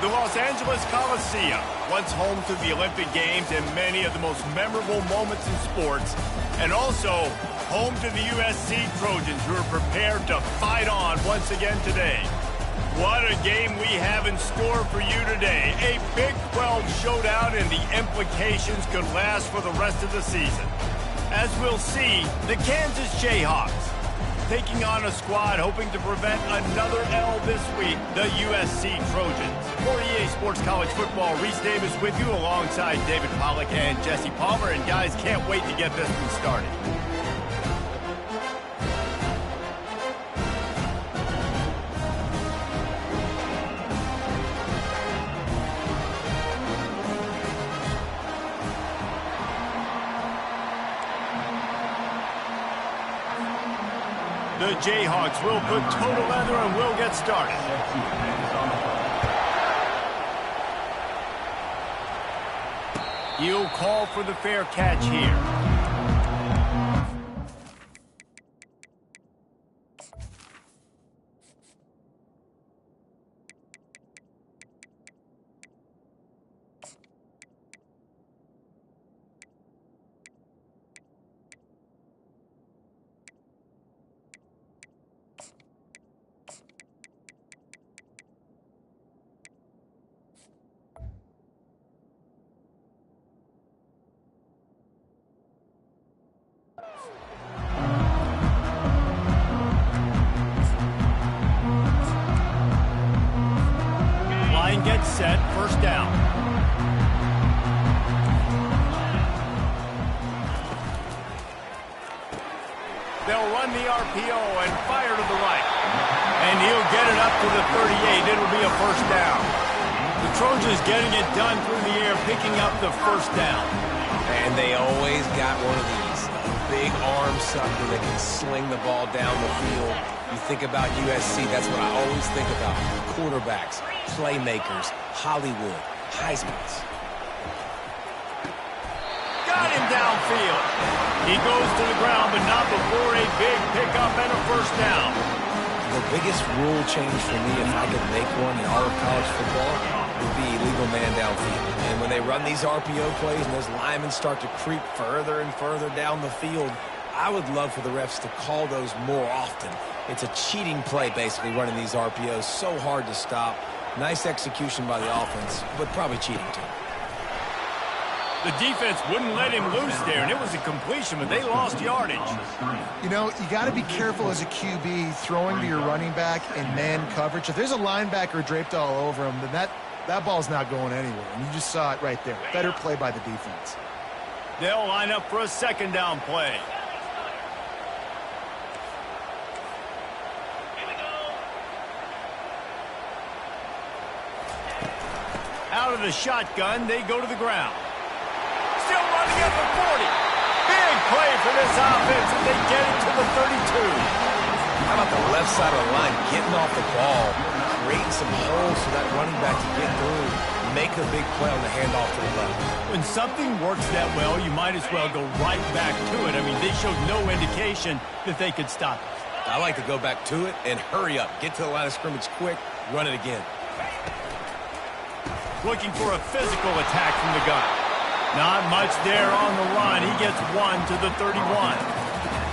The Los Angeles Coliseum, once home to the Olympic Games and many of the most memorable moments in sports, and also home to the USC Trojans, who are prepared to fight on once again today. What a game we have in store for you today. A Big 12 showdown, and the implications could last for the rest of the season. As we'll see, the Kansas Jayhawks taking on a squad hoping to prevent another L this week, the USC Trojans. For EA Sports College Football, Reese Davis with you alongside David Pollack and Jesse Palmer. And guys, can't wait to get this one started. The Jayhawks will put total leather and we'll get started. He'll call for the fair catch here. Gets set, first down. They'll run the RPO and fire to the right. And he'll get it up to the 38. It'll be a first down. The Trojans getting it done through the air, picking up the first down. And they always got one of these. A big arm sucker that can sling the ball down the field. You think about USC, that's what I always think about. Quarterbacks, playmakers, Hollywood, Heismans. Got him downfield. He goes to the ground, but not before a big pickup and a first down. The biggest rule change for me, if I could make one in all of college football, would be illegal man downfield. And when they run these RPO plays and those linemen start to creep further and further down the field, I would love for the refs to call those more often. It's a cheating play, basically, running these RPOs. So hard to stop. Nice execution by the offense, but probably cheating, too. The defense wouldn't let him loose there, and it was a completion, but they lost yardage. You know, you got to be careful as a QB throwing to your running back in man coverage. If there's a linebacker draped all over him, then that ball's not going anywhere, and you just saw it right there. Better play by the defense. They'll line up for a second down play. Out of the shotgun, they go to the ground. Still running at the 40. Big play for this offense, and they get it to the 32. How about the left side of the line getting off the ball, creating some holes for that running back to get through, make a big play on the handoff to the left. When something works that well, you might as well go right back to it. I mean, they showed no indication that they could stop it. I like to go back to it and hurry up. Get to the line of scrimmage quick, run it again. Looking for a physical attack from the gun. Not much there on the run. He gets one to the 31.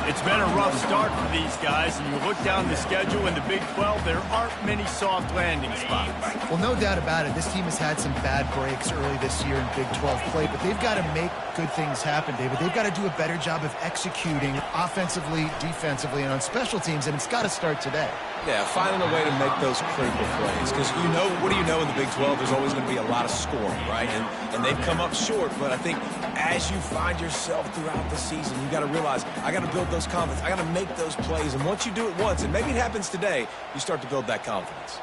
It's been a rough start for these guys, and you look down the schedule in the Big 12, there aren't many soft landing spots. Well, no doubt about it. This team has had some bad breaks early this year in Big 12 play, but they've got to make good things happen, David. They've got to do a better job of executing offensively, defensively, and on special teams, and it's got to start today. Yeah, finding a way to make those critical plays. Because, you know, what do you know in the Big 12? There's always going to be a lot of scoring, right? And they've come up short. But I think as you find yourself throughout the season, you got to realize, I got to build those confidence. I got to make those plays. And once you do it once, and maybe it happens today, you start to build that confidence.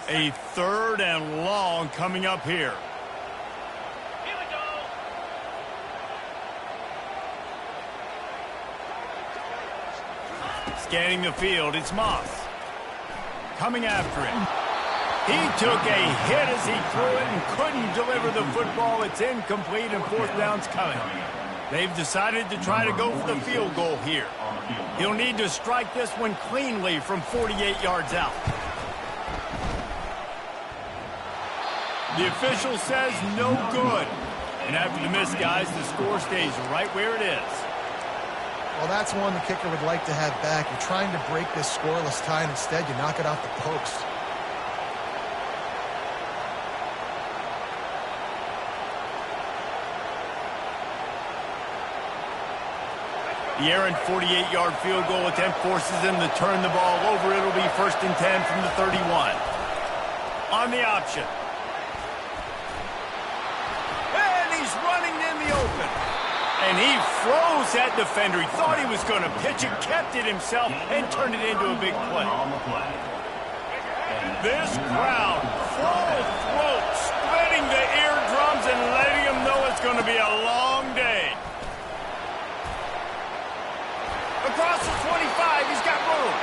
A third and long coming up here. Scanning the field, it's Moss. Coming after him. He took a hit as he threw it and couldn't deliver the football. It's incomplete and fourth down's coming. They've decided to try to go for the field goal here. He'll need to strike this one cleanly from 48 yards out. The official says no good. And after the miss, guys, the score stays right where it is. Well, that's one the kicker would like to have back. You're trying to break this scoreless tie, and instead you knock it off the post. The errant 48-yard field goal attempt forces them to turn the ball over. It'll be 1st and 10 from the 31. On the option. And he's running in the open. And he froze that defender. He thought he was going to pitch it, kept it himself, and turned it into a big play. This crowd, full throat, splitting the eardrums and letting them know it's going to be a long day. Across the 25, he's got room.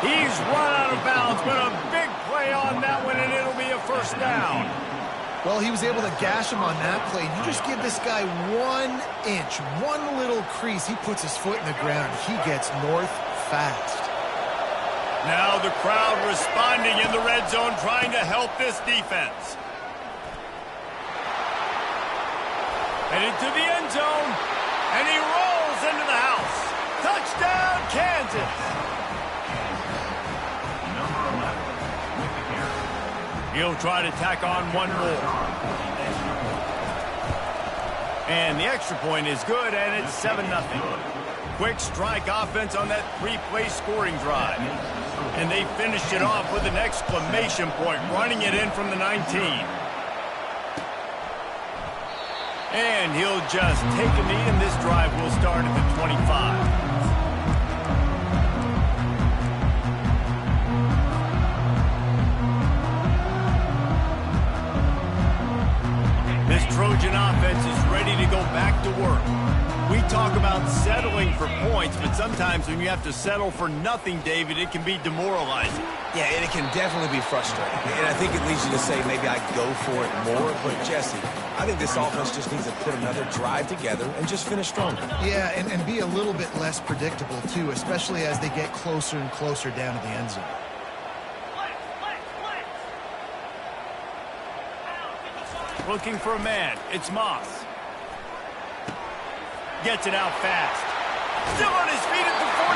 He's run out of bounds, but a big play on that one, and it'll be a 1st down. Well, he was able to gash him on that play. You just give this guy 1 inch, one little crease. He puts his foot in the ground. He gets north fast. Now the crowd responding in the red zone, trying to help this defense. Headed to the end zone, and he rolls into the house. Touchdown, Kansas! He'll try to tack on one more. And the extra point is good, and it's 7-0. Quick strike offense on that 3-play scoring drive. And they finished it off with an exclamation point, running it in from the 19. And he'll just take a knee, and this drive will start at the 25. This Trojan offense is ready to go back to work. We talk about settling for points, but sometimes when you have to settle for nothing, David, it can be demoralizing. Yeah, and it can definitely be frustrating. And I think it leads you to say maybe I go for it more. But, Jesse, I think this offense just needs to put another drive together and just finish stronger. Yeah, and be a little bit less predictable, too, especially as they get closer and closer down to the end zone. Looking for a man. It's Moss. Gets it out fast. Still on his feet at the 45.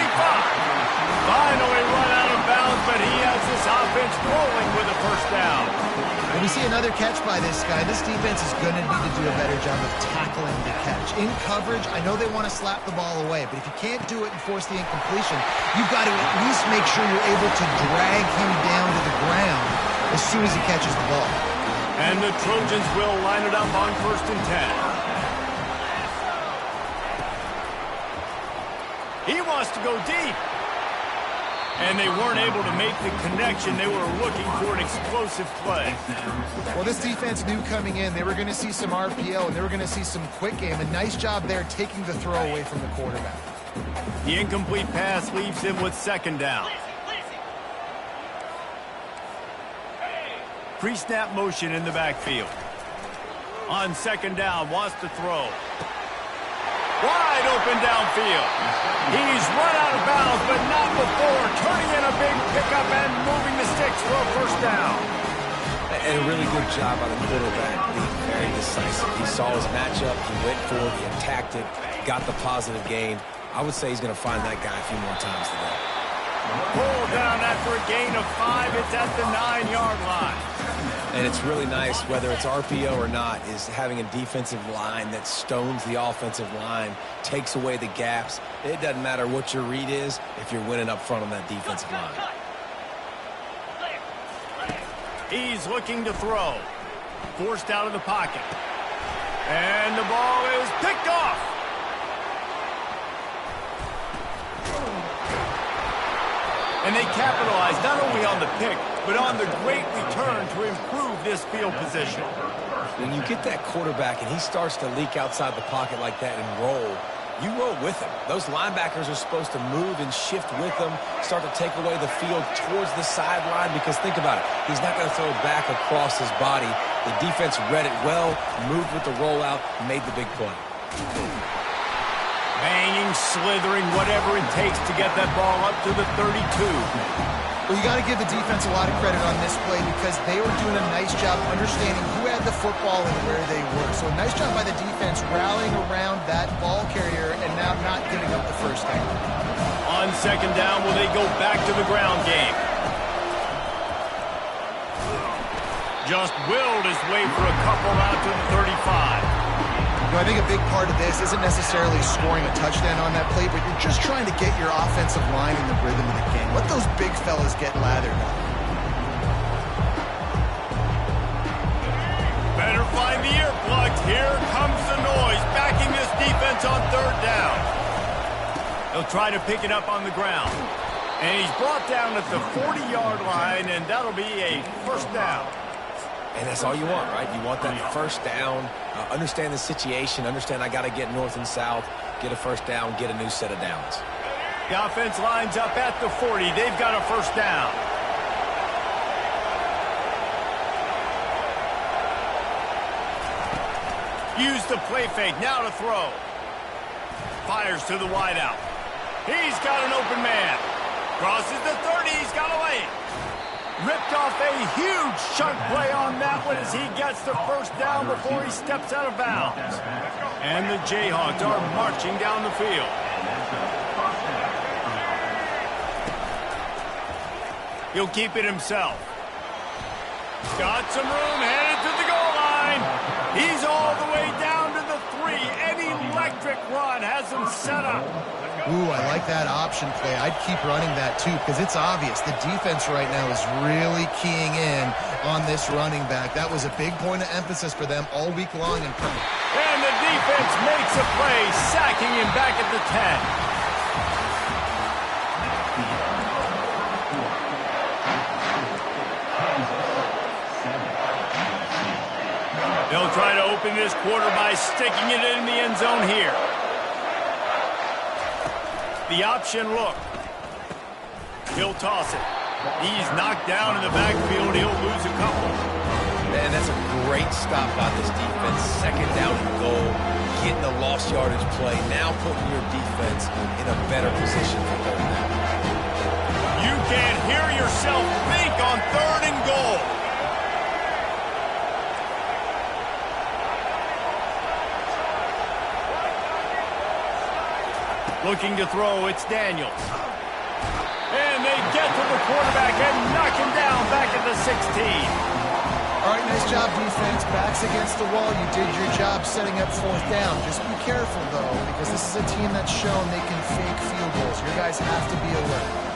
Finally run out of bounds, but he has this offense rolling with a 1st down. When we see another catch by this guy, this defense is going to need to do a better job of tackling the catch. In coverage, I know they want to slap the ball away, but if you can't do it and force the incompletion, you've got to at least make sure you're able to drag him down to the ground as soon as he catches the ball. And the Trojans will line it up on 1st and 10. He wants to go deep. And they weren't able to make the connection. They were looking for an explosive play. Well, this defense knew coming in they were going to see some RPO and they were going to see some quick game. A nice job there taking the throw away from the quarterback. The incomplete pass leaves him with 2nd down. Pre-snap motion in the backfield. On 2nd down, wants to throw. Wide open downfield. He's run out of bounds, but not before. Turning in a big pickup and moving the sticks for a 1st down. And a really good job by the quarterback, being very decisive. He saw his matchup, he went for it, he attacked it, got the positive gain. I would say he's going to find that guy a few more times today. Pull down after a gain of 5. It's at the 9-yard line. And it's really nice, whether it's RPO or not, is having a defensive line that stones the offensive line, takes away the gaps. It doesn't matter what your read is if you're winning up front on that defensive line. He's looking to throw. Forced out of the pocket. And the ball is picked off. And they capitalize not only on the pick, but on the great return to improve this field position. When you get that quarterback and he starts to leak outside the pocket like that and roll, you roll with him. Those linebackers are supposed to move and shift with him, start to take away the field towards the sideline, because think about it. He's not going to throw it back across his body. The defense read it well, moved with the rollout, made the big play. Banging, slithering, whatever it takes to get that ball up to the 32. Well, you got to give the defense a lot of credit on this play because they were doing a nice job understanding who had had the football and where they were. So a nice job by the defense rallying around that ball carrier and now not giving up the first down. On second down, will they go back to the ground game? Just willed his way for a couple out to the 35. I think a big part of this isn't necessarily scoring a touchdown on that play, but you're just trying to get your offensive line in the rhythm of the game. Let those big fellas get lathered up. Better find the earplugs. Here comes the noise, backing this defense on third down. They'll try to pick it up on the ground. And he's brought down at the 40-yard line, and that'll be a first down. And that's all you want, right? You want that first down, understand the situation, understand I got to get north and south, get a first down, get a new set of downs. The offense lines up at the 40. They've got a first down. Use the play fake. Now to throw. Fires to the wideout. He's got an open man. Crosses the 30. He's got a lane. Ripped off a huge chunk play on that one as he gets the first down before he steps out of bounds. And the Jayhawks are marching down the field. He'll keep it himself. Got some room, headed to the goal line. He's all the way down to the 3. An electric run has him set up. Ooh, I like that option play. I'd keep running that too because it's obvious the defense right now is really keying in on this running back. That was a big point of emphasis for them all week long. And the defense makes a play, sacking him back at the 10. They'll try to open this quarter by sticking it in the end zone here. The option look. He'll toss it. He's knocked down in the backfield. He'll lose a couple. Man, that's a great stop by this defense. Second down and goal. Getting the lost yardage play. Now putting your defense in a better position for third down. You can't hear yourself think on third and goal. Looking to throw, it's Daniels. And they get to the quarterback and knock him down back at the 16. All right, nice job, defense. Backs against the wall. You did your job setting up fourth down. Just be careful, though, because this is a team that's shown they can fake field goals. Your guys have to be alert.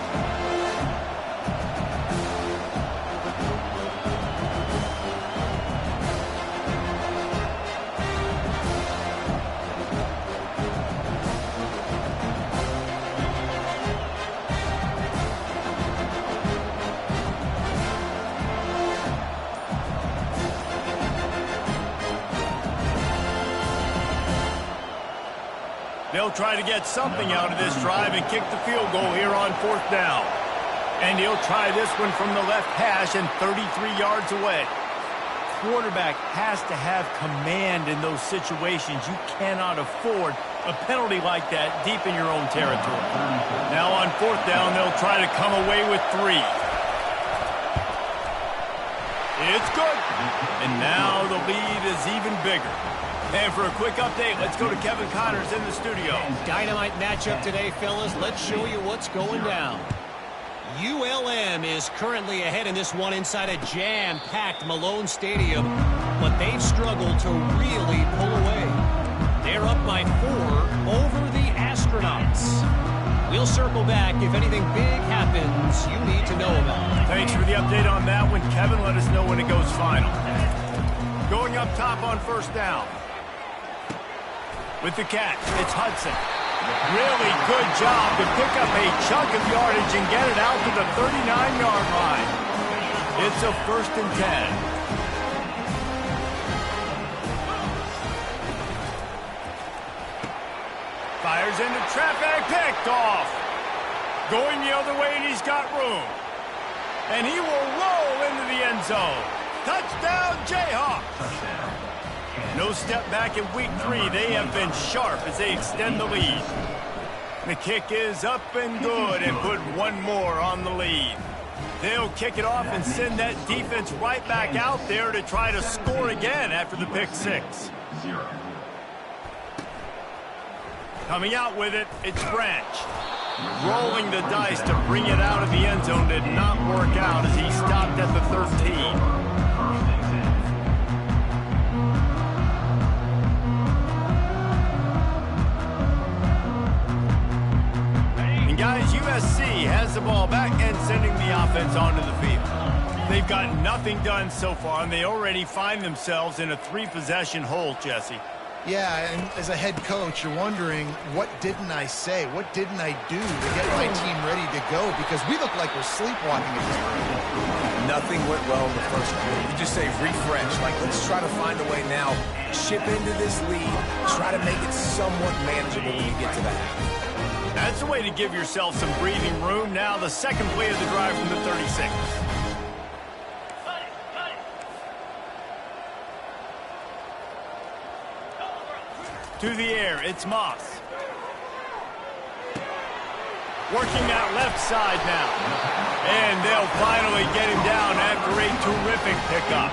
They'll try to get something out of this drive and kick the field goal here on fourth down. And he'll try this one from the left hash and 33 yards away. Quarterback has to have command in those situations. You cannot afford a penalty like that deep in your own territory. Now on fourth down, they'll try to come away with 3. It's good. And now the lead is even bigger. And for a quick update, let's go to Kevin Connors in the studio. Dynamite matchup today, fellas. Let's show you what's going down. ULM is currently ahead in this one inside a jam-packed Malone Stadium, but they've struggled to really pull away. They're up by 4 over the Astronauts. We'll circle back if anything big happens you need to know about. Thanks for the update on that one, Kevin. Let us know when it goes final. Going up top on first down. With the catch, it's Hudson. Really good job to pick up a chunk of yardage and get it out to the 39-yard line. It's a 1st and 10. Fires into traffic, picked off. Going the other way, and he's got room. And he will roll into the end zone. Touchdown, Jayhawks. No step back in week 3. They have been sharp as they extend the lead. The kick is up and good and put one more on the lead. They'll kick it off and send that defense right back out there to try to score again after the pick six. Coming out with it, it's Branch. Rolling the dice to bring it out of the end zone did not work out as he stopped at the 13. And guys, USC has the ball back and sending the offense onto the field. They've got nothing done so far, and they already find themselves in a three-possession hole, Jesse. Yeah, and as a head coach, you're wondering, what didn't I say? What didn't I do to get my team ready to go? Because we look like we're sleepwalking at this point. Nothing went well in the first quarter. You just say refresh. Like, let's try to find a way now. Chip into this lead. Try to make it somewhat manageable when you get to the half. That's the way to give yourself some breathing room. Now the second play of the drive from the 36. To the air, it's Moss. Working that left side now. And they'll finally get him down after a terrific pickup.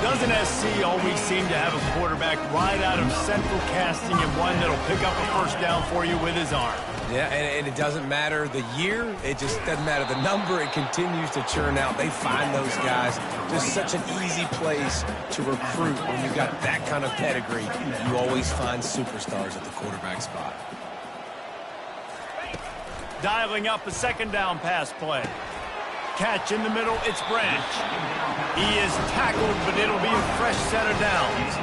Doesn't SC always seem to have a quarterback right out of central casting and one that'll pick up a first down for you with his arm? Yeah, and it doesn't matter the year. It just doesn't matter the number. It continues to churn out. They find those guys. Just such an easy place to recruit when you've got that kind of pedigree. You always find superstars at the quarterback spot. Dialing up a second down pass play. Catch in the middle, it's Branch. He is tackled, but it'll be a fresh set of downs.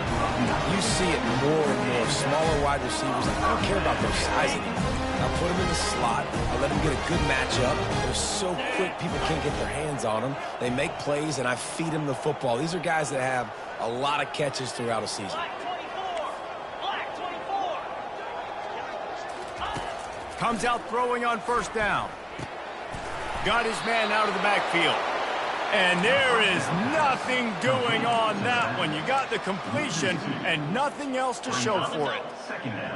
You see it more and more. Smaller wide receivers, I don't care about their size anymore. I put them in the slot. I let them get a good matchup. They're so quick, people can't get their hands on them. They make plays, and I feed them the football. These are guys that have a lot of catches throughout a season. Comes out throwing on first down. Got his man out of the backfield. And there is nothing doing on that one. You got the completion and nothing else to show for it.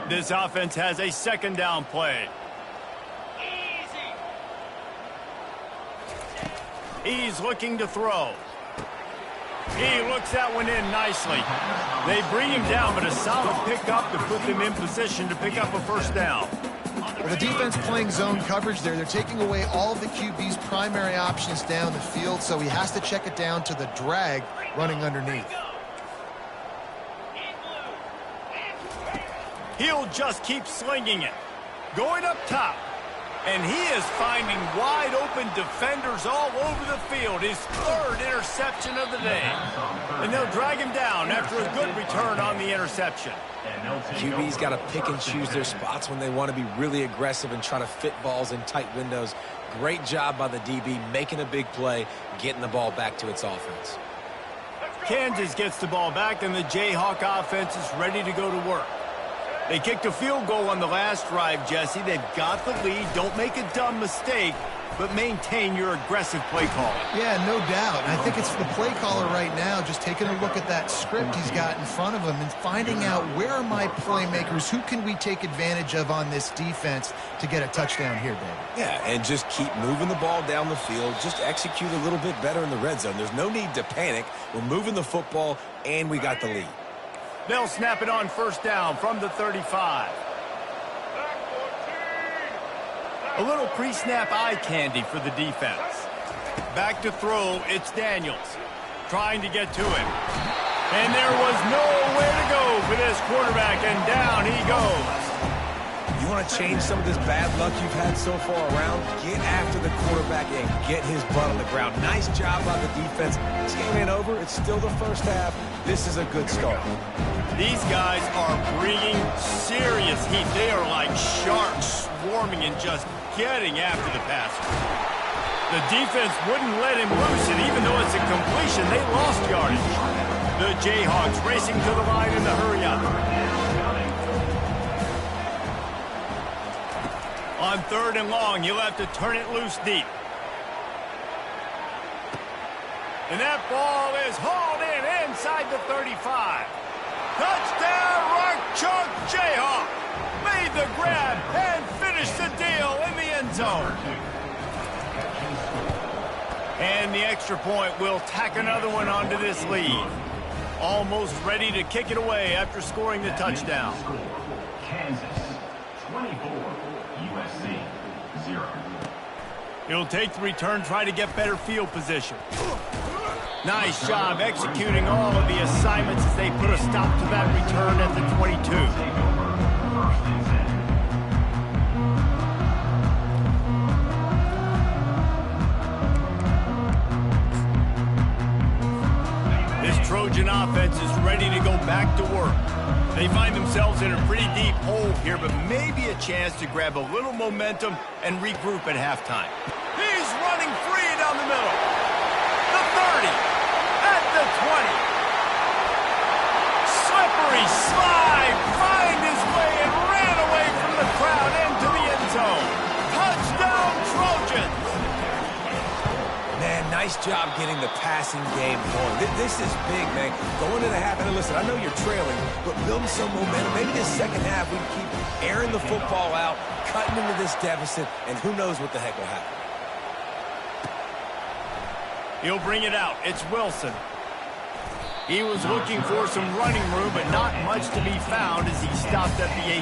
This offense has a second down play. He's looking to throw. He looks that one in nicely. They bring him down, but a solid pickup to put them in position to pick up a first down. Well, the defense playing zone coverage there. They're taking away all of the QB's primary options down the field, so he has to check it down to the drag running underneath. He'll just keep slinging it. Going up top. And he is finding wide-open defenders all over the field. His third interception of the day. And they'll drag him down after a good return on the interception. QB's got to pick and choose their spots when they want to be really aggressive and try to fit balls in tight windows. Great job by the DB making a big play, getting the ball back to its offense. Kansas gets the ball back, and the Jayhawk offense is ready to go to work. They kicked a field goal on the last drive, Jesse. They've got the lead. Don't make a dumb mistake, but maintain your aggressive play calling. Yeah, no doubt. And I think it's the play caller right now just taking a look at that script he's got in front of him and finding out where are my playmakers, who can we take advantage of on this defense to get a touchdown here, David. Yeah, and just keep moving the ball down the field. Just execute a little bit better in the red zone. There's no need to panic. We're moving the football, and we got the lead. They'll snap it on first down from the 35. A little pre-snap eye candy for the defense. Back to throw, it's Daniels. Trying to get to him. And there was nowhere to go for this quarterback, and down he goes. You want to change some of this bad luck you've had so far around? Get after the quarterback and get his butt on the ground. Nice job by the defense. This game ain't over. It's still the first half. This is a good start. These guys are bringing serious heat. They are like sharks swarming and just getting after the passer. The defense wouldn't let him loose, and even though it's a completion, they lost yardage. The Jayhawks racing to the line in the hurry-up. On third and long, he'll have to turn it loose deep. And that ball is hauled in inside the 35. Touchdown, Rock Chalk Jayhawk. Made the grab and finished the deal in the end zone. And the extra point will tack another one onto this lead. Almost ready to kick it away after scoring the touchdown. Kansas, 24, USC, 0. He'll take the return, try to get better field position. Nice job executing all of the assignments as they put a stop to that return at the 22. Trojan offense is ready to go back to work. They find themselves in a pretty deep hole here, but maybe a chance to grab a little momentum and regroup at halftime. He's running free down the middle. The 30, at the 20. Slippery slide, find his way and ran away from the crowd into the end zone. Touchdown, Trojans! Man, nice job getting the passing game going. This is big, man. Going into the half, and listen, I know you're trailing, but building some momentum. Maybe this second half we can keep airing the football out, cutting into this deficit, and who knows what the heck will happen. He'll bring it out. It's Wilson. He was looking for some running room, but not much to be found as he stopped at the 18.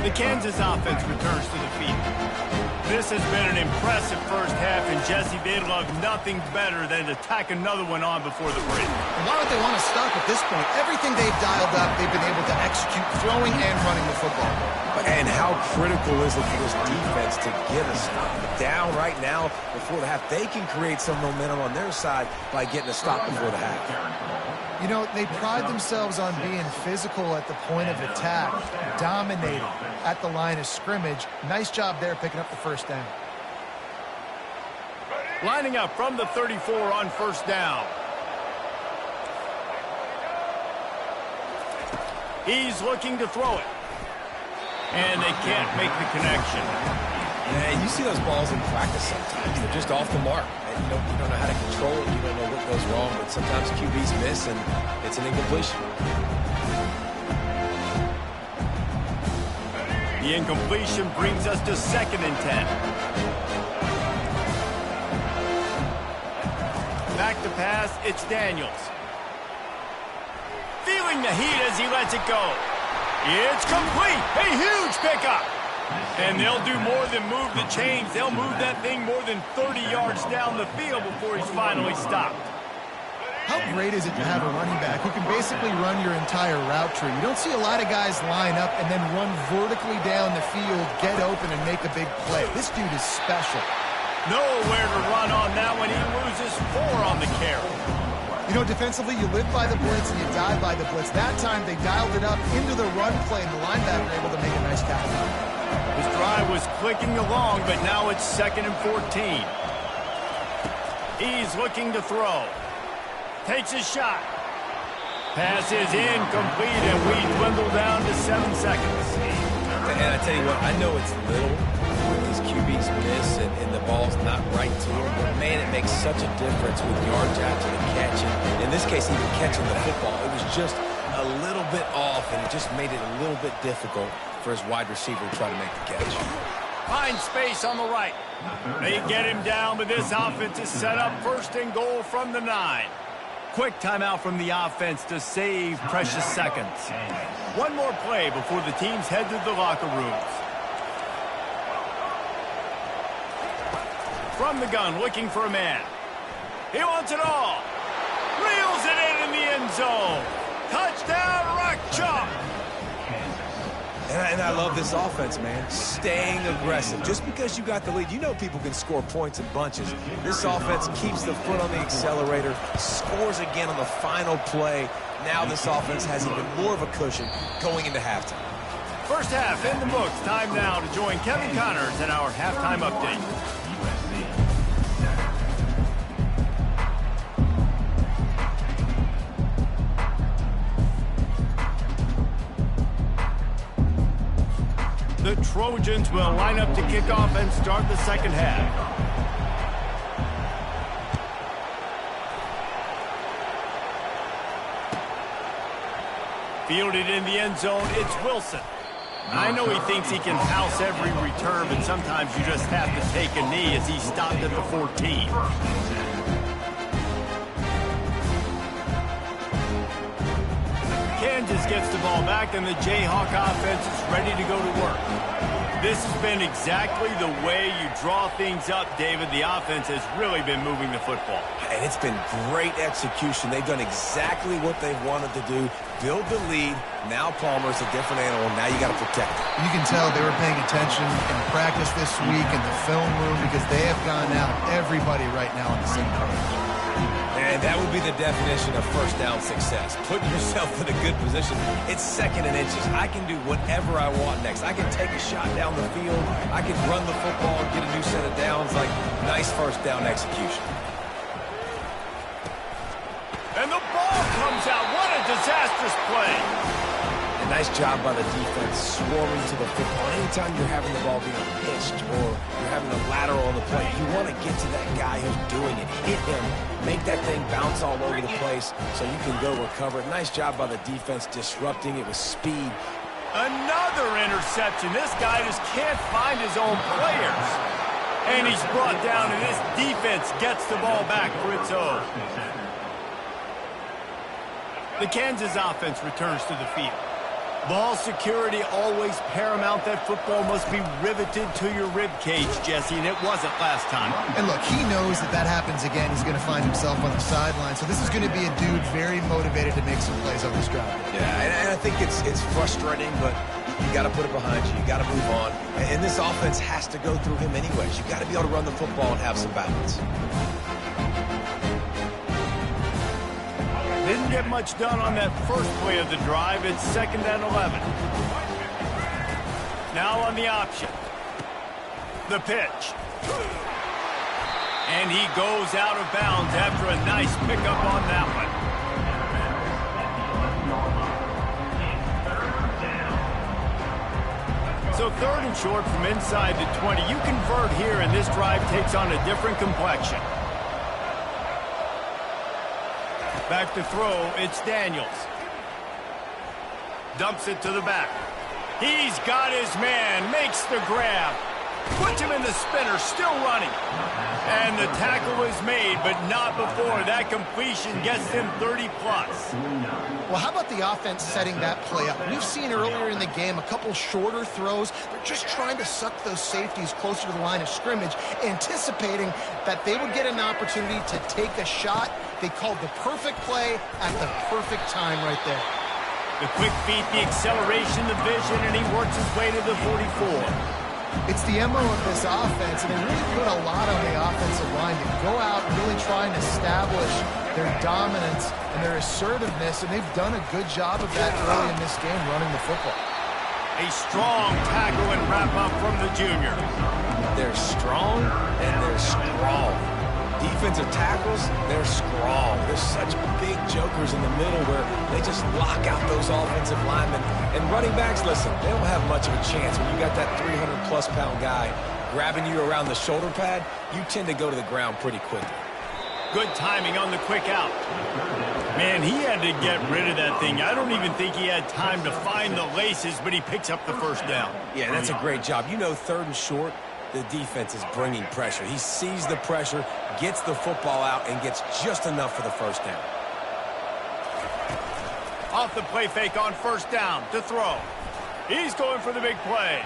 The Kansas offense returns to the field. This has been an impressive first half, and Jesse, they'd love nothing better than to tack another one on before the break. And why would they want to stop at this point? Everything they've dialed up, they've been able to execute throwing and running the football. And how critical is it for this defense to get a stop? Down right now before the half, they can create some momentum on their side by getting a stop before the half. You know, they pride themselves on being physical at the point of attack, dominating at the line of scrimmage. Nice job there picking up the first down. Lining up from the 34 on first down. He's looking to throw it. And they can't make the connection. Yeah, you see those balls in practice sometimes. They're just off the mark. You don't know how to control it. You don't know what goes wrong. But sometimes QBs miss, and it's an incompletion. The incompletion brings us to 2nd and 10. Back to pass, it's Daniels. Feeling the heat as he lets it go. It's complete. A huge pickup. And they'll do more than move the chains. They'll move that thing more than 30 yards down the field before he's finally stopped. How great is it to have a running back who can basically run your entire route tree? You don't see a lot of guys line up and then run vertically down the field, get open, and make a big play. This dude is special. Nowhere to run on that one. He loses 4 on the carry. You know, defensively, you live by the blitz and you die by the blitz. That time, they dialed it up into the run play, and the linebacker able to make a nice tackle. His drive was clicking along, but now it's 2nd and 14. He's looking to throw. Takes a shot. Pass is incomplete, and we dwindle down to 7 seconds. And I tell you what, I know it's little when these QBs miss and the ball's not right to them, but man, it makes such a difference with yards after the catch. And in this case, even catching the football, it was just a little bit off, and it just made it a little bit difficult for his wide receiver to try to make the catch. Find space on the right. They get him down, but this offense is set up 1st and goal from the 9. Quick timeout from the offense to save precious seconds. One more play before the teams head to the locker rooms. From the gun, looking for a man. He wants it all. Reels it in the end zone. Touchdown, Rock Chalk. And I love this offense, man. Staying aggressive. Just because you got the lead, you know people can score points in bunches. This offense keeps the foot on the accelerator, scores again on the final play. Now this offense has even more of a cushion going into halftime. First half in the books. Time now to join Kevin Connors in our halftime update. The Trojans will line up to kick off and start the second half. Fielded in the end zone, it's Wilson. I know he thinks he can house every return, but sometimes you just have to take a knee as he stopped at the 14. Kansas gets the ball back, and the Jayhawk offense is ready to go to work. This has been exactly the way you draw things up, David. The offense has really been moving the football. And it's been great execution. They've done exactly what they've wanted to do. Build the lead. Now Palmer's a different animal. Now you got to protect it. You can tell they were paying attention in practice this week in the film room because they have gone out everybody right now on the same page. And that would be the definition of first down success. Putting yourself in a good position. It's second and inches. I can do whatever I want next. I can take a shot down the field. I can run the football and get a new set of downs. Like, nice first down execution. And the ball comes out. What a disastrous play. A nice job by the defense swarming to the football. Anytime you're having the ball being pitched or you're having a lateral on the play, you want to get to that guy who's doing it. Hit him. Make that thing bounce all over the place so you can go recover it. Nice job by the defense disrupting it with speed. Another interception. This guy just can't find his own players. And he's brought down, and this defense gets the ball back for its own. The Kansas offense returns to the field. Ball security always paramount. That football must be riveted to your rib cage, Jesse, and it wasn't last time. And look, he knows that that happens again. He's going to find himself on the sideline. So this is going to be a dude very motivated to make some plays on this drive. Yeah, and I think it's frustrating, but you got to put it behind you. You got to move on. And this offense has to go through him anyways. You got to be able to run the football and have some balance. Didn't get much done on that first play of the drive. It's 2nd and 11. Now on the option. The pitch. And he goes out of bounds after a nice pickup on that one. So 3rd and short from inside the 20. You convert here, and this drive takes on a different complexion. Back to throw, it's Daniels. Dumps it to the back. He's got his man, makes the grab. Puts him in the spinner, still running. And the tackle is made, but not before. That completion gets him 30-plus. Well, how about the offense setting that play up? We've seen earlier in the game a couple shorter throws. They're just trying to suck those safeties closer to the line of scrimmage, anticipating that they would get an opportunity to take a shot. They called the perfect play at the perfect time right there. The quick feet, the acceleration, the vision, and he works his way to the 44. It's the MO of this offense, and they really put a lot on the offensive line to go out and really try and establish their dominance and their assertiveness, and they've done a good job of that early in this game running the football. A strong tackle and wrap-up from the junior. They're strong, and they're strong. Defensive tackles, they're strong. There's such big jokers in the middle where they just lock out those offensive linemen. And running backs, listen, they don't have much of a chance. When you got that 300-plus pound guy grabbing you around the shoulder pad, you tend to go to the ground pretty quickly. Good timing on the quick out. Man, he had to get rid of that thing. I don't even think he had time to find the laces, but he picks up the first down. Yeah, that's a great job. You know, 3rd and short, the defense is bringing pressure. He sees the pressure, gets the football out, and gets just enough for the first down. Off the play fake on 1st down to throw. He's going for the big play.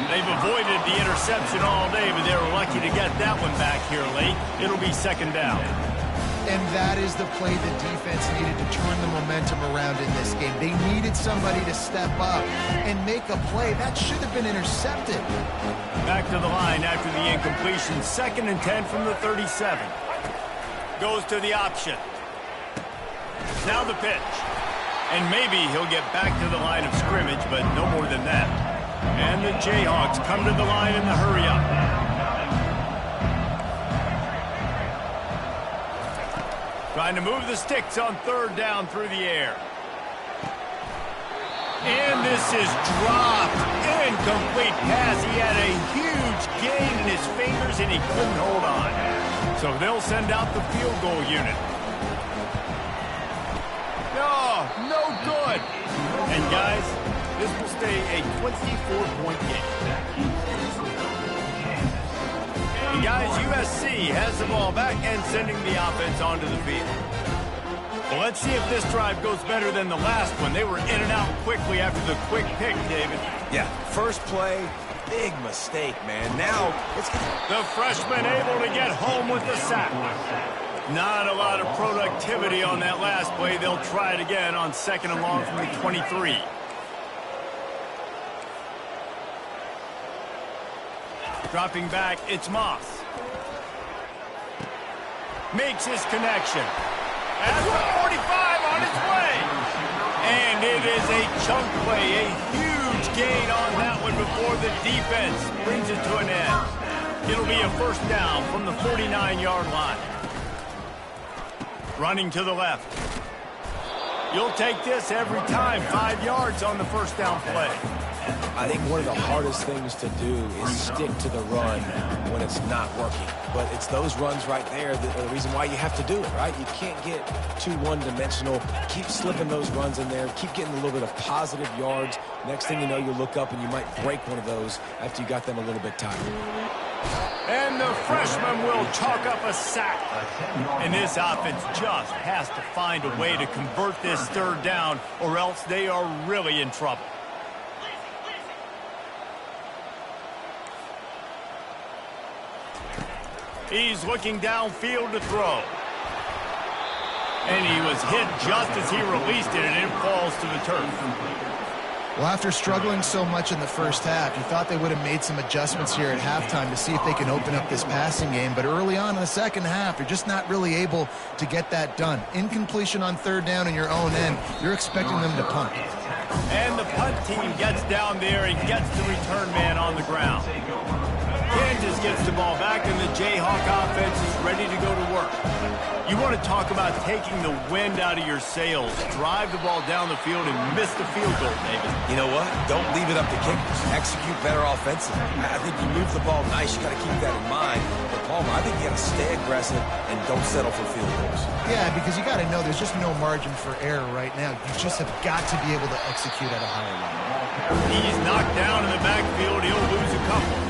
They've avoided the interception all day, but they were lucky to get that one back here late. It'll be 2nd down. And that is the play the defense needed to turn the momentum around in this game. They needed somebody to step up and make a play. That should have been intercepted. Back to the line after the incompletion. 2nd and 10 from the 37. Goes to the option. Now the pitch. And maybe he'll get back to the line of scrimmage, but no more than that. And the Jayhawks come to the line in the hurry-up. Trying to move the sticks on 3rd down through the air. And this is dropped. Incomplete pass. He had a huge gain in his fingers, and he couldn't hold on. So they'll send out the field goal unit. No, Oh, no good. And guys, this will stay a 24-point game. And guys, USC has the ball back and sending the offense onto the field. Well, let's see if this drive goes better than the last one. They were in and out quickly after the quick pick, David. Yeah, first play, big mistake, man. Now, it's... The freshman able to get home with the sack. Not a lot of productivity on that last play. They'll try it again on 2nd and long from the 23. Dropping back, it's Moss. Makes his connection. At the 45 on its way. And it is a chunk play, a huge gain on that one before the defense brings it to an end. It'll be a first down from the 49-yard line. Running to the left. You'll take this every time. 5 yards on the first down play. I think one of the hardest things to do is stick to the run when it's not working. But it's those runs right there that are the reason why you have to do it, right? You can't get too one-dimensional. Keep slipping those runs in there. Keep getting a little bit of positive yards. Next thing you know, you look up and you might break one of those after you got them a little bit tired. And the freshman will chalk up a sack. And this offense just has to find a way to convert this third down, or else they are really in trouble. He's looking downfield to throw. And he was hit just as he released it, and it falls to the turf. Well, after struggling so much in the first half, you thought they would have made some adjustments here at halftime to see if they can open up this passing game. But early on in the second half, you're just not really able to get that done. Incompletion on third down in your own end, you're expecting them to punt. And the punt team gets down there and gets the return man on the ground. Kansas gets the ball back, and the Jayhawk offense is ready to go to work. You want to talk about taking the wind out of your sails. Drive the ball down the field and miss the field goal, David. You know what? Don't leave it up to kickers. Execute better offensively. I think you move the ball nice. You got to keep that in mind. But, Palmer, I think you got to stay aggressive and don't settle for field goals. Yeah, because you got to know there's just no margin for error right now. You just have got to be able to execute at a higher level. He's knocked down in the backfield. He'll lose a couple.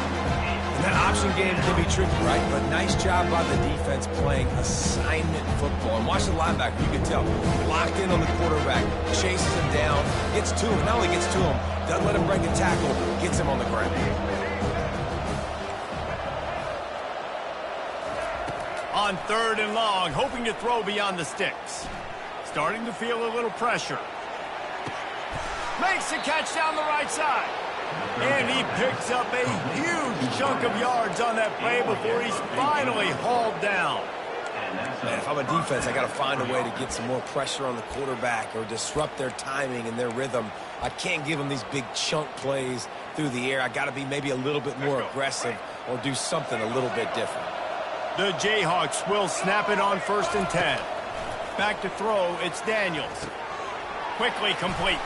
And that option game can be tricky, right? But nice job by the defense playing assignment football. And watch the linebacker. You can tell. Locked in on the quarterback. Chases him down. Gets to him. Not only gets to him, doesn't let him break a tackle. Gets him on the ground. On 3rd and long, hoping to throw beyond the sticks. Starting to feel a little pressure. Makes the catch down the right side. And he picks up a huge chunk of yards on that play before he's finally hauled down. Man, if I'm a defense, I got to find a way to get some more pressure on the quarterback or disrupt their timing and their rhythm. I can't give them these big chunk plays through the air. I got to be maybe a little bit more aggressive or do something a little bit different. The Jayhawks will snap it on 1st and 10. Back to throw, it's Daniels. Quickly complete.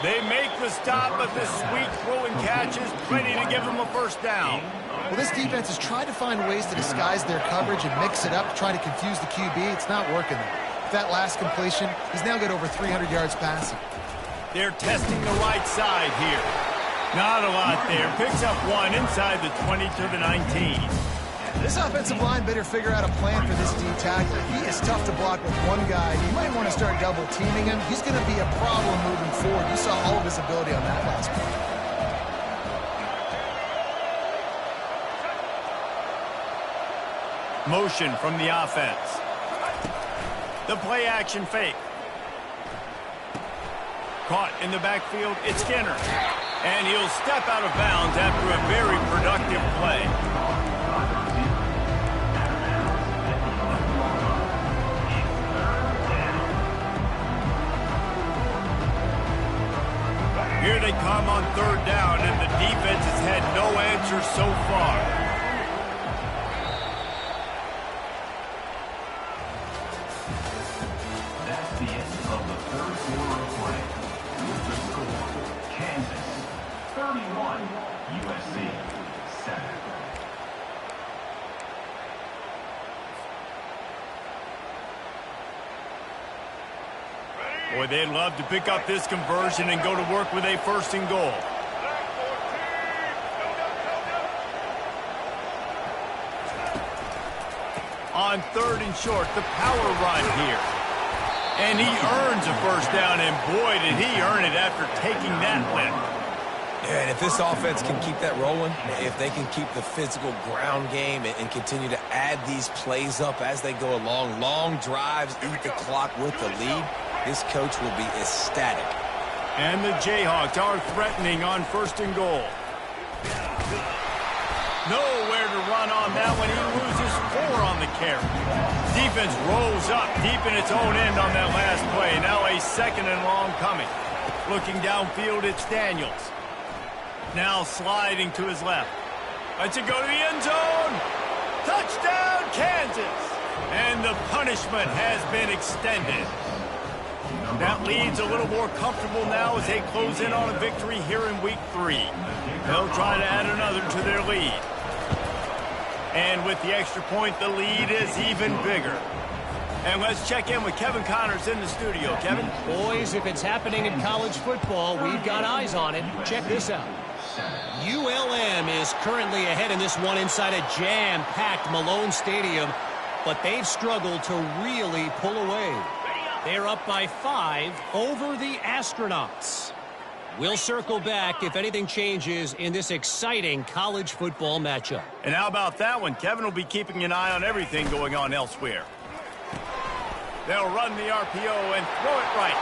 They make the stop, but the sweet throwing catch is plenty to give them a first down. Well, this defense has tried to find ways to disguise their coverage and mix it up to try to confuse the QB. It's not working. With that last completion, he's now got over 300 yards passing. They're testing the right side here. Not a lot there. Picks up one inside the 20 to the 19. This offensive line better figure out a plan for this D tackler. He is tough to block with one guy. You might want to start double-teaming him. He's going to be a problem moving forward. You saw all of his ability on that last play. Motion from the offense. The play-action fake. Caught in the backfield, it's Skinner. And he'll step out of bounds after a very productive play. Here they come on 3rd down, and the defense has had no answer so far. That's the end of the 3rd quarter of play. With the score, Kansas 31, USC 7. Boy, they'd love to pick up this conversion and go to work with a 1st and goal. On 3rd and short, the power run here. And he earns a 1st down, and boy, did he earn it after taking that lift. Yeah, and if this offense can keep that rolling, if they can keep the physical ground game and continue to add these plays up as they go along, long drives, eat the clock with the lead, this coach will be ecstatic. And the Jayhawks are threatening on 1st and goal. Nowhere to run on that one. He loses 4 on the carry. Defense rolls up deep in its own end on that last play. Now a 2nd and long coming. Looking downfield, it's Daniels. Now sliding to his left. Lets it go to the end zone. Touchdown, Kansas. And the punishment has been extended. That lead's a little more comfortable now as they close in on a victory here in week 3. They'll try to add another to their lead. And with the extra point, the lead is even bigger. And let's check in with Kevin Connors in the studio. Kevin? Boys, if it's happening in college football, we've got eyes on it. Check this out. ULM is currently ahead in this one inside a jam-packed Malone Stadium, but they've struggled to really pull away. They're up by 5 over the Astronauts. We'll circle back if anything changes in this exciting college football matchup. And how about that one? Kevin will be keeping an eye on everything going on elsewhere. They'll run the RPO and throw it right.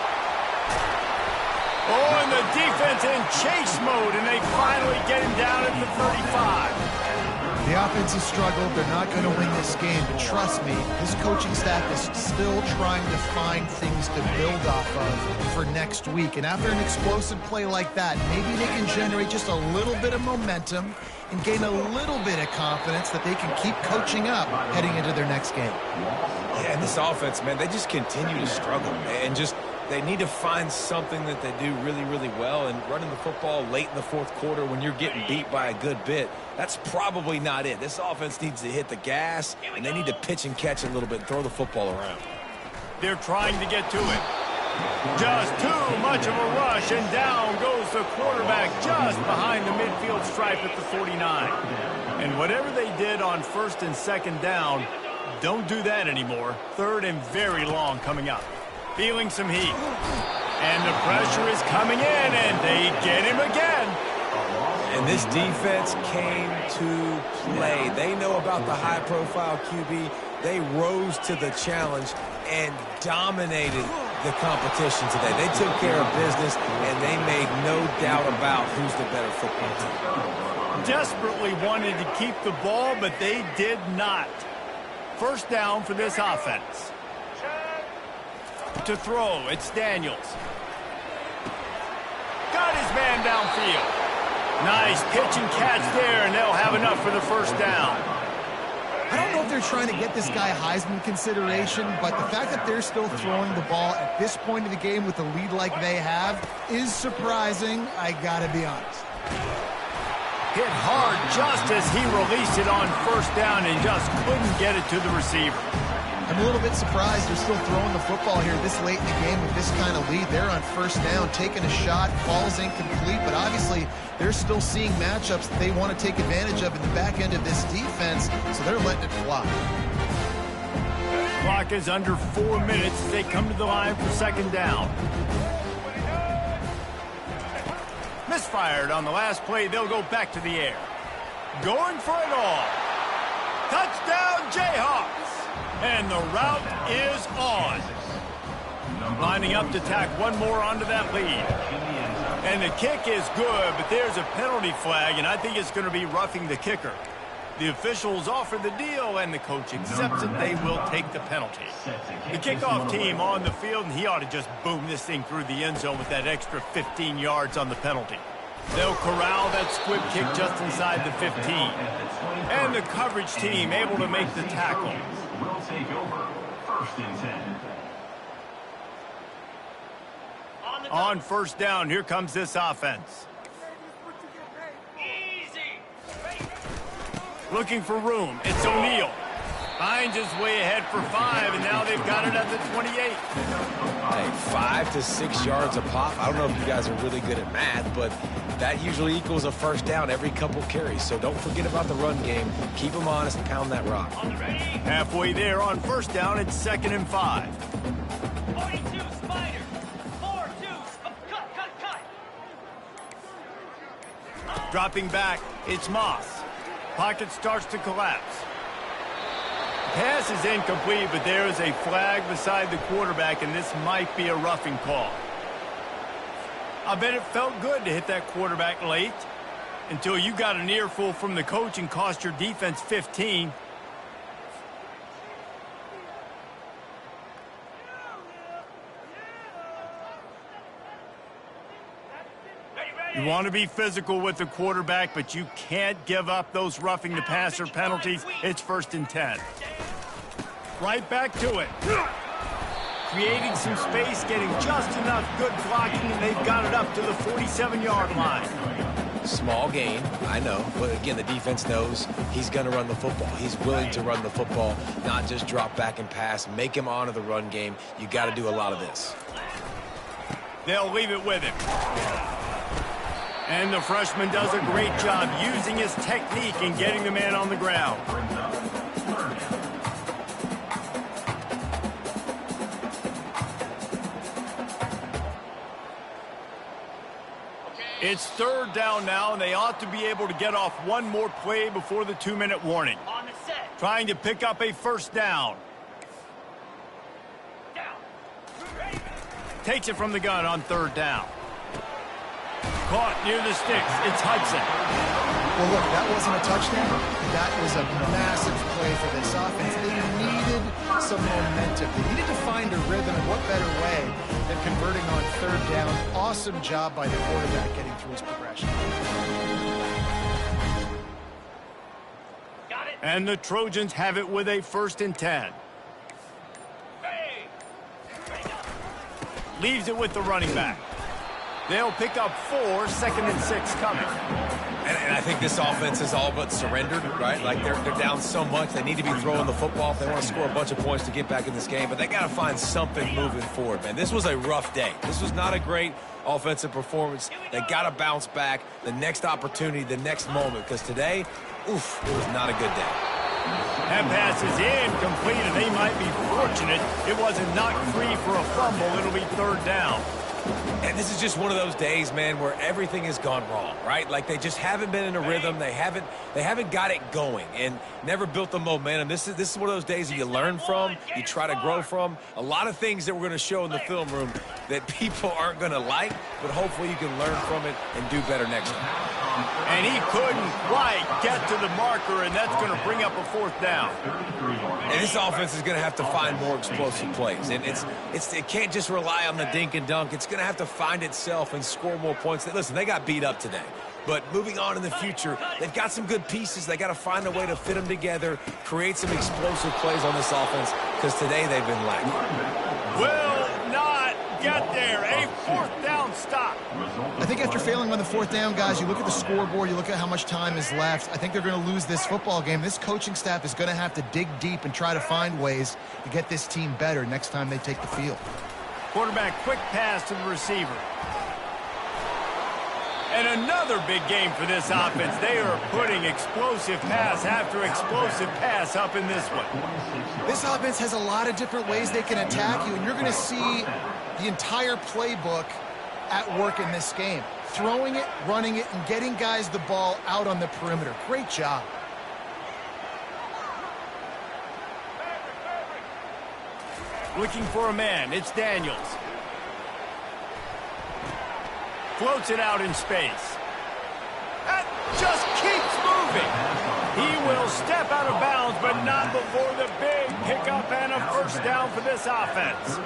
Oh, and the defense in chase mode, and they finally get him down at the 35. The offense has struggled. They're not going to win this game, but trust me, this coaching staff is still trying to find things to build off of for next week. And after an explosive play like that, maybe they can generate just a little bit of momentum and gain a little bit of confidence that they can keep coaching up heading into their next game. Yeah, and this offense, man, they just continue to struggle. And they need to find something that they do really, really well. And running the football late in the 4th quarter when you're getting beat by a good bit, that's probably not it. This offense needs to hit the gas, and they need to pitch and catch a little bit and throw the football around. They're trying to get to it. Just too much of a rush, and down goes the quarterback just behind the midfield stripe at the 49. And whatever they did on 1st and 2nd down, don't do that anymore. 3rd and very long coming up. Feeling some heat. And the pressure is coming in, and they get him again. And this defense came to play. They know about the high-profile QB. They rose to the challenge and dominated the competition today. They took care of business, and they made no doubt about who's the better football team. Desperately wanted to keep the ball, but they did not. 1st down for this offense. To throw, it's Daniels. Got his man downfield. Nice pitch and catch there, and they'll have enough for the 1st down. I don't know if they're trying to get this guy Heisman consideration, but the fact that they're still throwing the ball at this point of the game with a lead like they have is surprising, I gotta be honest. Hit hard just as he released it on 1st down and just couldn't get it to the receiver. I'm a little bit surprised they're still throwing the football here this late in the game with this kind of lead. They're on 1st down, taking a shot, falls incomplete, but obviously they're still seeing matchups that they want to take advantage of in the back end of this defense, so they're letting it fly. Clock is under 4 minutes as they come to the line for 2nd down. Misfired on the last play. They'll go back to the air. Going for it all. Touchdown, Jayhawks. And the route is on. Lining up to tack one more onto that lead. And the kick is good, but there's a penalty flag, and I think it's going to be roughing the kicker. The officials offer the deal, and the coach accepts it. They will take the penalty. The kickoff team on the field, and he ought to just boom this thing through the end zone with that extra 15 yards on the penalty. They'll corral that squib kick just inside the 15. And the coverage team able to make the tackle. Will take over 1st and 10. On 1st down, here comes this offense. Looking for room. It's O'Neal. Finds his way ahead for 5, and now they've got it at the 28. Hey, 5 to 6 yards a pop. I don't know if you guys are really good at math, but that usually equals a first down every couple carries. So don't forget about the run game. Keep them honest and pound that rock. Halfway there on first down, it's 2nd and 5. 42 Spider. 4-2. Cut. Dropping back, it's Moss. Pocket starts to collapse. Pass is incomplete, but there is a flag beside the quarterback, and this might be a roughing call. I bet it felt good to hit that quarterback late until you got an earful from the coach and cost your defense 15. You want to be physical with the quarterback, but you can't give up those roughing the passer penalties. It's 1st and 10. Right back to it. Creating some space, getting just enough good blocking, and they've got it up to the 47-yard line. Small gain, I know, but again, the defense knows he's going to run the football. He's willing to run the football, not just drop back and pass, make him honor the run game. You got to do a lot of this. They'll leave it with him. And the freshman does a great job using his technique and getting the man on the ground. It's 3rd down now, and they ought to be able to get off one more play before the 2-minute warning. On the set. Trying to pick up a first down. Takes it from the gun on 3rd down. Caught near the sticks. It's Hudson. Well, look, that wasn't a touchdown. That was a massive play for this offense. They needed some momentum. They needed to find a rhythm, and what better way than converting on 3rd down. Awesome job by the quarterback getting through his progression. Got it. And the Trojans have it with a 1st and 10. Hey. Leaves it with the running back. They'll pick up 4, 2nd and 6 coming. And I think this offense is all but surrendered, right? Like they're down so much. They need to be throwing the football if they want to score a bunch of points to get back in this game. But they got to find something moving forward, man. This was a rough day. This was not a great offensive performance. They got to bounce back the next opportunity, the next moment. Because today, oof, it was not a good day. That pass is incomplete, and they might be fortunate it wasn't knocked free for a fumble. It'll be 3rd down. And this is just one of those days, man, where everything has gone wrong, right? Like they just haven't been in a rhythm. They haven't got it going and never built the momentum. This is one of those days that you learn from, you try to grow from. A lot of things that we're going to show in the film room that people aren't going to like, but hopefully you can learn from it and do better next time. And he couldn't quite get to the marker, and that's going to bring up a 4th down. And this offense is going to have to find more explosive plays. And it can't just rely on the dink and dunk. It's going to have to find itself and score more points. Listen, they got beat up today. But moving on in the future, they've got some good pieces. They got to find a way to fit them together, create some explosive plays on this offense, because today they've been lacking. Will not get there. A 4th down stop. I think after failing on the 4th down, guys, you look at the scoreboard, you look at how much time is left. I think they're going to lose this football game. This coaching staff is going to have to dig deep and try to find ways to get this team better next time they take the field. Quarterback, quick pass to the receiver. And another big game for this offense. They are putting explosive pass after explosive pass up in this one. This offense has a lot of different ways they can attack you, and you're going to see the entire playbook at work in this game. Throwing it, running it, and getting guys the ball out on the perimeter. Great job. Looking for a man. It's Daniels. Floats it out in space. That just keeps moving. He will step out of bounds, but not before the big pickup and a first down for this offense.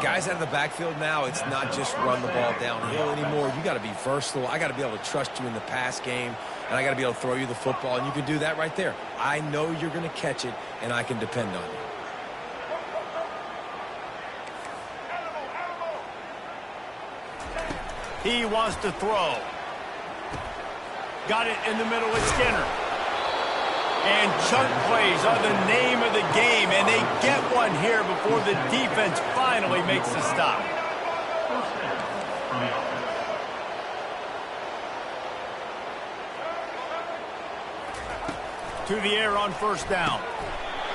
Guys out of the backfield now, it's not just run the ball downhill anymore. You got to be versatile. I got to be able to trust you in the pass game, and I got to be able to throw you the football, and you can do that right there. I know you're going to catch it, and I can depend on you. He wants to throw. Got it in the middle of Skinner. And chunk plays are the name of the game, and they get one here before the defense finally finally makes the stop. First down for the offense. To the air on first down.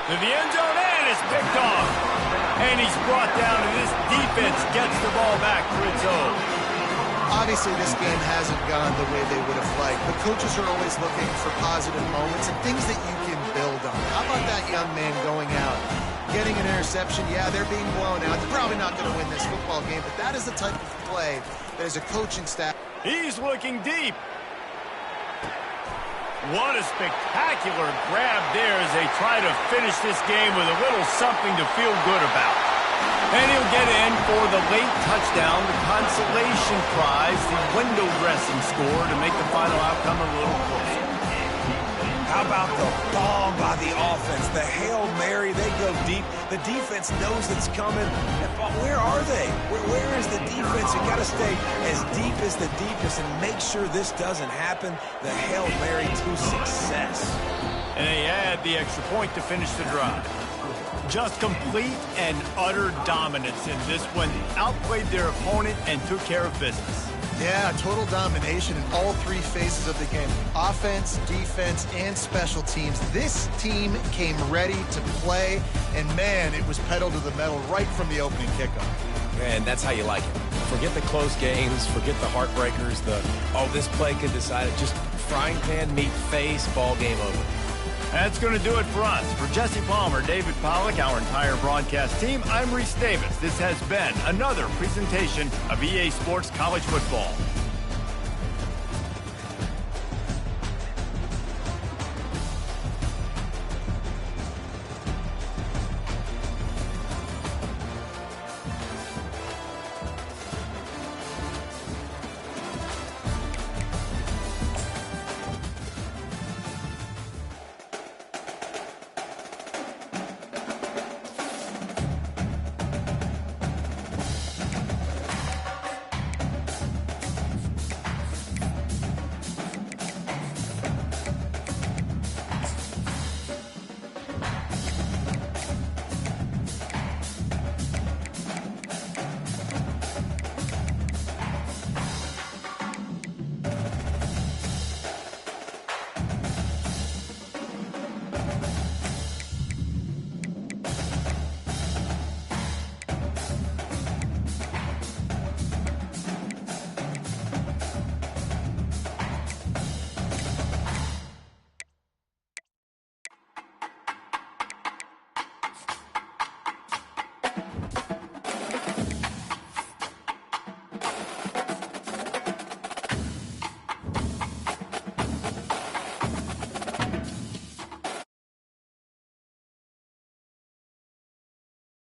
To the end zone, and it's picked off. And he's brought down, and this defense gets the ball back for its own. Obviously, this game hasn't gone the way they would have liked, but coaches are always looking for positive moments and things that you can build on. How about that young man going out, getting an interception? Yeah, they're being blown out. They're probably not going to win this football game, but that is the type of play that as a coaching staff. He's looking deep. What a spectacular grab there as they try to finish this game with a little something to feel good about. And he'll get in for the late touchdown, the consolation prize, the window dressing score to make the final outcome a little closer. How about the bomb by the offense? The Hail Mary, they go deep. The defense knows it's coming. But where are they? Where is the defense? You got to stay as deep as the deepest and make sure this doesn't happen. The Hail Mary to success. And they add the extra point to finish the drive. Just complete and utter dominance in this one. Outplayed their opponent and took care of business. Yeah, total domination in all three phases of the game. Offense, defense, and special teams. This team came ready to play, and man, it was pedal to the metal right from the opening kickoff. And that's how you like it. Forget the close games, forget the heartbreakers, this play could decide it. Just frying pan, meat face, ball game over. That's going to do it for us. For Jesse Palmer, David Pollack, our entire broadcast team, I'm Reese Davis. This has been another presentation of EA Sports College Football.